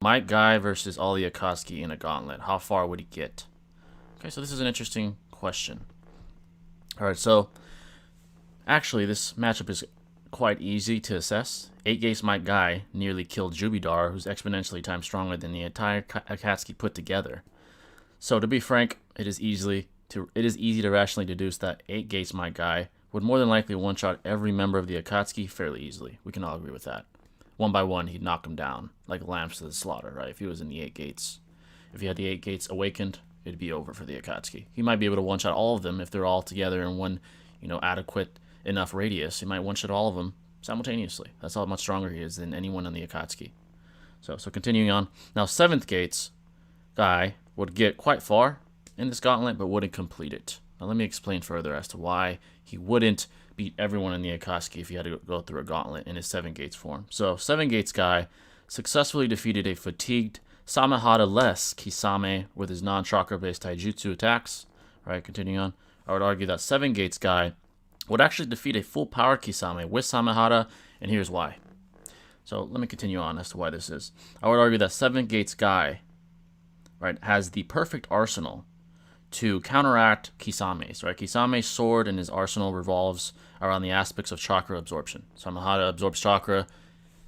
Might Guy versus all the Akatsuki in a gauntlet. How far would he get? Okay, so this is an interesting question. Alright, so actually this matchup is quite easy to assess. 8 Gates Might Guy nearly killed Jubidar, who's exponentially times stronger than the entire Akatsuki put together. So to be frank, it is easy to rationally deduce that 8 Gates Might Guy would more than likely one-shot every member of the Akatsuki fairly easily. We can all agree with that. One by one, he'd knock them down like lambs to the slaughter, right? If he was in the 8 Gates. If he had the 8 Gates awakened, it'd be over for the Akatsuki. He might be able to one-shot all of them if they're all together in one, adequate enough radius. He might one-shot all of them simultaneously. That's how much stronger he is than anyone in the Akatsuki. So continuing on. Now, 7th Gates Guy would get quite far in this gauntlet, but wouldn't complete it. Now, let me explain further as to why he wouldn't beat everyone in the Akatsuki if he had to go through a gauntlet in his 7 Gates form. So 7 Gates Guy successfully defeated a fatigued Samehada-less Kisame with his non-chakra based taijutsu attacks. Alright, continuing on. I would argue that 7 Gates Guy would actually defeat a full power Kisame with Samehada, and here's why. So let me continue on as to why this is. I would argue that 7 Gates Guy, right, has the perfect arsenal to counteract Kisame's, right? Kisame's sword and his arsenal revolves around the aspects of chakra absorption. Samehada absorbs chakra.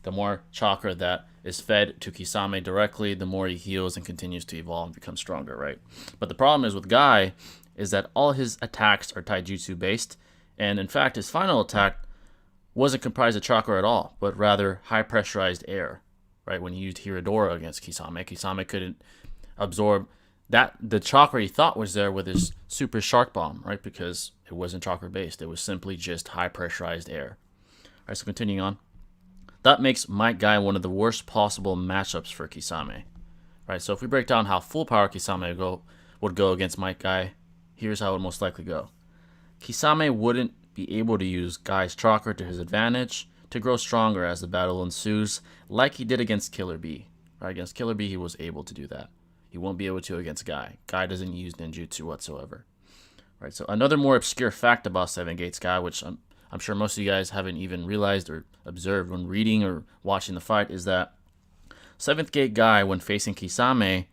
The more chakra that is fed to Kisame directly, the more he heals and continues to evolve and become stronger, right? But the problem is with Guy is that all his attacks are taijutsu based, and in fact his final attack wasn't comprised of chakra at all, but rather high pressurized air, right? When he used Hiradora against Kisame, Kisame couldn't absorb that the chakra he thought was there with his super shark bomb, right? Because it wasn't chakra based. It was simply just high pressurized air. All right, so continuing on. That makes Might Guy one of the worst possible matchups for Kisame. Right, so if we break down how full power Kisame would go against Might Guy, here's how it would most likely go. Kisame wouldn't be able to use Guy's chakra to his advantage to grow stronger as the battle ensues, like he did against Killer Bee. Right, against Killer Bee, he was able to do that. He won't be able to against Guy. Guy doesn't use ninjutsu whatsoever. Right. So another more obscure fact about 7 Gates Guy, which I'm sure most of you guys haven't even realized or observed when reading or watching the fight, is that 7th Gate Guy, when facing Kisame,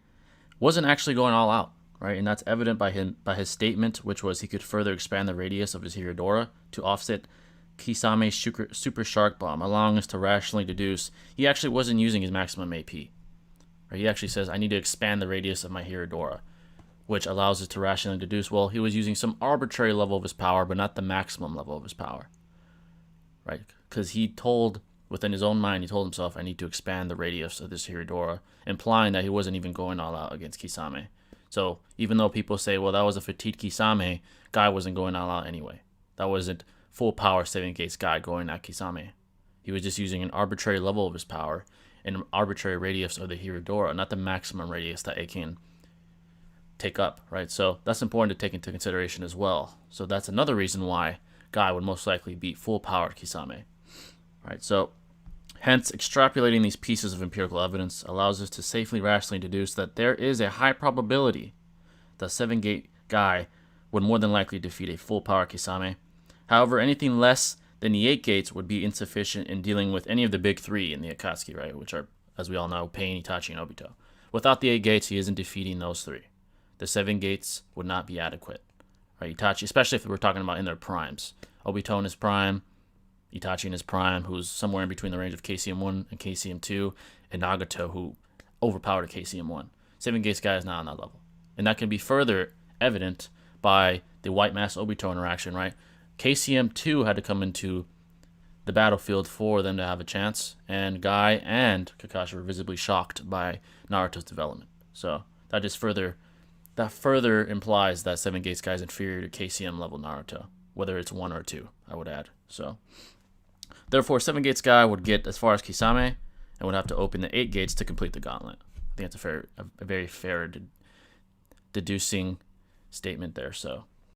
wasn't actually going all out. Right, and that's evident by his statement, which was he could further expand the radius of his Hiradora to offset Kisame's super shark bomb, allowing us to rationally deduce he actually wasn't using his maximum AP. He actually says, I need to expand the radius of my Hiradora, which allows us to rationally deduce, well, he was using some arbitrary level of his power, but not the maximum level of his power. Right? Because within his own mind, he told himself, I need to expand the radius of this Hiradora, implying that he wasn't even going all out against Kisame. So even though people say, well, that was a fatigued Kisame, Guy wasn't going all out anyway. That wasn't full power 7 Gates Guy going at Kisame. He was just using an arbitrary level of his power, an arbitrary radius of the Hiradora, not the maximum radius that it can take up, right? So that's important to take into consideration as well. So that's another reason why Guy would most likely beat full powered Kisame. Right? So hence extrapolating these pieces of empirical evidence allows us to safely rationally deduce that there is a high probability that 7 Gate Guy would more than likely defeat a full power Kisame. However, anything less then the 8 Gates would be insufficient in dealing with any of the big 3 in the Akatsuki, right? Which are, as we all know, Pain, Itachi, and Obito. Without the 8 Gates, he isn't defeating those 3. The 7 Gates would not be adequate. Right? Itachi, especially if we're talking about in their primes. Obito in his prime, Itachi in his prime, who's somewhere in between the range of KCM1 and KCM2, and Nagato, who overpowered a KCM1. 7 Gates Guy is not on that level. And that can be further evident by the White Mask Obito interaction, right? KCM2 had to come into the battlefield for them to have a chance, and Guy and Kakashi were visibly shocked by Naruto's development. So that further implies that 7 Gates Guy is inferior to KCM level Naruto, whether it's 1 or 2, I would add. So therefore, 7 Gates Guy would get as far as Kisame and would have to open the 8 Gates to complete the gauntlet. I think that's a very fair deducing statement there. So